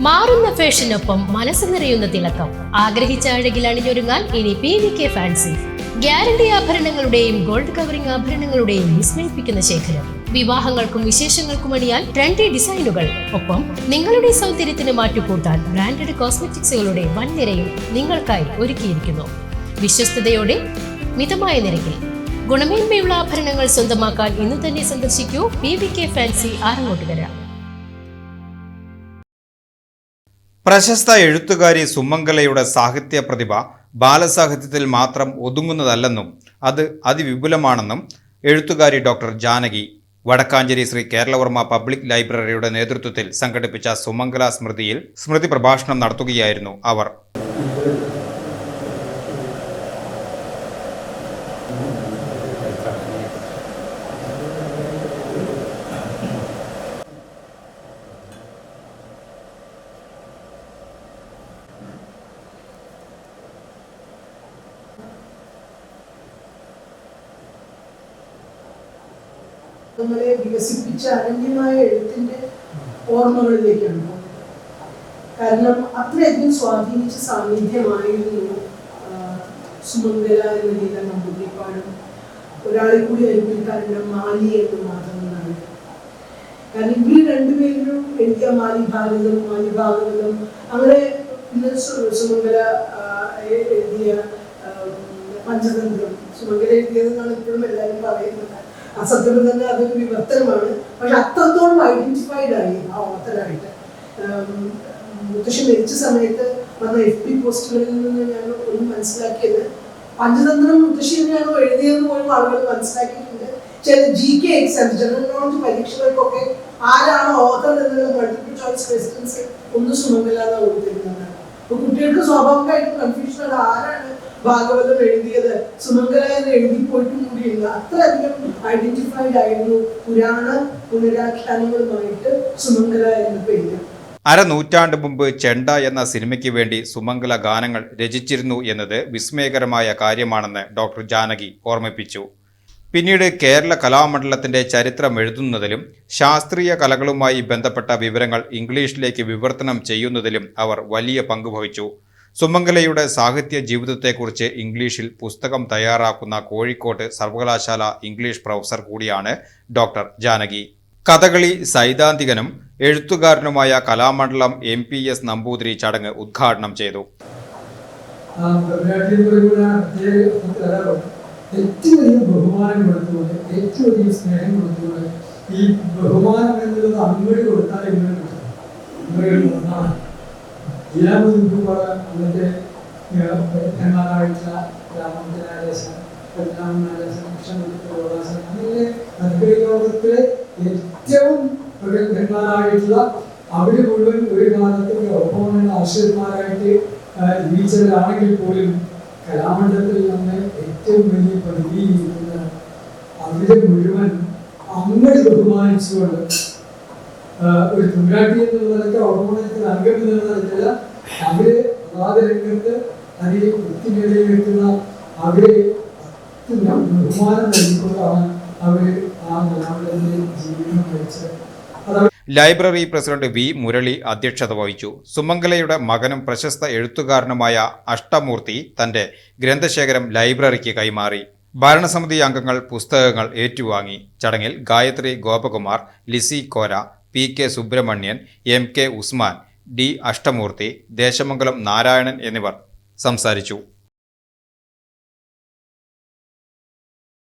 മാറുന്ന ഫാഷനൊപ്പം മനസ്സ് നിറയുന്ന തിളക്കം. ആഗ്രഹിച്ച അഴകിൽ അണിഞ്ഞൊരുങ്ങാൻ ഇനി PVK ഫാൻസി. ഗ്യാരണ്ടി ആഭരണങ്ങളുടെയും ഗോൾഡ് കവറിംഗ് ആഭരണങ്ങളുടെയും വിസ്മയിപ്പിക്കുന്ന ശേഖരം. വിവാഹങ്ങൾക്കും വിശേഷങ്ങൾക്കും അണിയാൻ ട്രെൻഡി ഡിസൈനുകൾ. ഒപ്പം നിങ്ങളുടെ സൗന്ദര്യത്തിന് മാറ്റുകൂട്ടാൻ ബ്രാൻഡഡ് കോസ്മെറ്റിക്സുകളുടെ വൻ നിരയും നിങ്ങൾക്കായി ഒരുക്കിയിരിക്കുന്നു. വിശ്വസ്തയോടെ മിതമായ നിരക്കിൽ ഗുണമേന്മയുള്ള ആഭരണങ്ങൾ സ്വന്തമാക്കാൻ ഇന്ന് തന്നെ സന്ദർശിക്കൂ PVK ഫാൻസി, ആറങ്ങോട്ടുകര. പ്രശസ്ത എഴുത്തുകാരി സുമംഗലയുടെ സാഹിത്യ പ്രതിഭ ബാലസാഹിത്യത്തിൽ മാത്രം ഒതുങ്ങുന്നതല്ലെന്നും അത് അതിവിപുലമാണെന്നും എഴുത്തുകാരി ഡോക്ടർ ജാനകി വടക്കാഞ്ചേരി ശ്രീ കേരളവർമ്മ പബ്ലിക് ലൈബ്രറിയുടെ നേതൃത്വത്തിൽ സംഘടിപ്പിച്ച സുമംഗല സ്മൃതിയിൽ സ്മൃതി പ്രഭാഷണം നടത്തുകയായിരുന്നു അവർ. നമ്മളെ വികസിപ്പിച്ച അനന്യമായ എഴുത്തിന്റെ ഓർമ്മകളിലേക്കാണ് പോകുന്നത്. കാരണം അത്രയധികം സ്വാധീനിച്ച സാന്നിധ്യമായിരുന്നു സുമംഗല എന്ന ഗീത നമ്പൂതിരിപ്പാടും ഒരാളെ കൂടി അനുഭവിക്കാറുണ്ട് മാലി എന്ന് മാധവനാണ്. കാരണം ഇവർ രണ്ടുപേരും എഴുതിയ മാലി ഭാഗവതം അങ്ങനെ ഇന്ന് സുമംഗല എഴുതിയ പഞ്ചതന്ത്രം സുമംഗല എഴുതിയതെന്നാണ് ഇപ്പോഴും എല്ലാവരും പറയുന്നത്. അസത്യത്തിൽ തന്നെ അതൊരു വിവർത്തനമാണ്. പക്ഷെ അത്രത്തോളം ഐഡന്റിഫൈഡ് ആയി ആ ഓത്തറായിട്ട്. മുത്തശ്ശി മരിച്ച സമയത്ത് വന്ന FB പോസ്റ്റുകളിൽ നിന്ന് ഞാൻ ഒന്ന് മനസ്സിലാക്കിയത് പഞ്ചതന്ത്രം മുത്തശ്ശി തന്നെയാണോ എഴുതിയതെന്ന് പോലും ആളുകൾ മനസ്സിലാക്കിയിട്ടുണ്ട്. ചില GK എക്സാംസ്, ജനറൽ നോളജ് പരീക്ഷകൾക്കൊക്കെ ആരാണ് ഓത്തർ എന്നുള്ള മൾട്ടിപ്പിൾ ചോയ്സ് ക്വസ്റ്റ്യൻസ് ഒന്ന് സുമംഗല എന്ന് കൊടുത്തിരുന്നതാണ്. അപ്പൊ കുട്ടികൾക്ക് സ്വാഭാവികമായിട്ടും കൺഫ്യൂഷനാണ് ആരാണ് ഭാഗവതം എഴുതിയത്. സുമംഗല എന്ന് എഴുതി പോയിട്ടും കൂടിയില്ല. അത്രയധികം ഐഡന്റിഫൈഡ് ആയിരുന്നു പുരാണ പുനരാഖ്യാനങ്ങളുമായിട്ട് സുമംഗല എന്ന പേര്. അരനൂറ്റാണ്ട് മുമ്പ് ചെണ്ട എന്ന സിനിമയ്ക്ക് വേണ്ടി സുമംഗല ഗാനങ്ങൾ രചിച്ചിരുന്നു എന്നത് വിസ്മയകരമായ കാര്യമാണെന്ന് ഡോക്ടർ ജാനകി ഓർമ്മിപ്പിച്ചു. പിന്നീട് കേരള കലാമണ്ഡലത്തിന്റെ ചരിത്രം എഴുതുന്നതിലും ശാസ്ത്രീയ കലകളുമായി ബന്ധപ്പെട്ട വിവരങ്ങൾ ഇംഗ്ലീഷിലേക്ക് വിവർത്തനം ചെയ്യുന്നതിലും അവർ വലിയ പങ്കുവഹിച്ചു. സുമംഗലയുടെ സാഹിത്യ ജീവിതത്തെക്കുറിച്ച് ഇംഗ്ലീഷിൽ പുസ്തകം തയ്യാറാക്കുന്ന കോഴിക്കോട് സർവകലാശാല ഇംഗ്ലീഷ് പ്രൊഫസർ കൂടിയാണ് ഡോക്ടർ ജാനകി. കഥകളി സൈദ്ധാന്തികനും എഴുത്തുകാരനുമായ കലാമണ്ഡലം MPS നമ്പൂതിരി ചടങ്ങ് ഉദ്ഘാടനം ചെയ്തു. ഏറ്റവും വലിയ ബഹുമാനം കൊടുത്തുകൊണ്ട്, ഏറ്റവും വലിയ സ്നേഹം കൊടുത്തുകൊണ്ട്, ഈ ബഹുമാനം എന്നുള്ളത് അങ്ങോട്ട് കൊടുത്താൽ ഇങ്ങോട്ട് കിട്ടും. അന്നത്തെ ായിട്ടുള്ള രാമനാദേശം അങ്ങനെ ലോകത്തിലെ ഏറ്റവും പ്രഗത്ഭന്മാരായിട്ടുള്ള അവര് മുഴുവൻ ഒരു കാലത്ത് ഒപ്പമുള്ള ആശ്രിതന്മാരായിട്ട് ജീവിച്ചവരാണെങ്കിൽ പോലും കലാമണ്ഡലത്തിൽ നിന്ന് ഏറ്റവും വലിയ പ്രതിനിധിയിരിക്കുന്ന അവരെ മുഴുവൻ അങ്ങോട്ട് ബഹുമാനിച്ചുകൊണ്ട് ഒരു തുമ്രാട്ടി എന്നുള്ളതൊക്കെ ഓർമ്മത്തിൽ അംഗം എന്നുള്ളതല്ല, അവര് അതാത് രംഗത്ത് അതിലെ വൃത്തിനിലയിലെത്തുന്ന അവരെ ബഹുമാനം നൽകിക്കൊണ്ടാണ് അവര് ആ കലാമണ്ഡലത്തിലെ ജീവിതം നയിച്ചത്. ലൈബ്രറി പ്രസിഡന്റ് V മുരളി അധ്യക്ഷത വഹിച്ചു. സുമംഗലയുടെ മകനും പ്രശസ്ത എഴുത്തുകാരനുമായ അഷ്ടമൂർത്തി തന്റെ ഗ്രന്ഥശേഖരം ലൈബ്രറിക്ക് കൈമാറി. ഭരണസമിതി അംഗങ്ങൾ പുസ്തകങ്ങൾ ഏറ്റുവാങ്ങി. ചടങ്ങിൽ ഗായത്രി ഗോപകുമാർ, ലിസി കോര, PK Subramanian, MK Usman, D Ashtamoorthy, Desamangalam Narayanan എന്നിവർ സംസാരിച്ചു.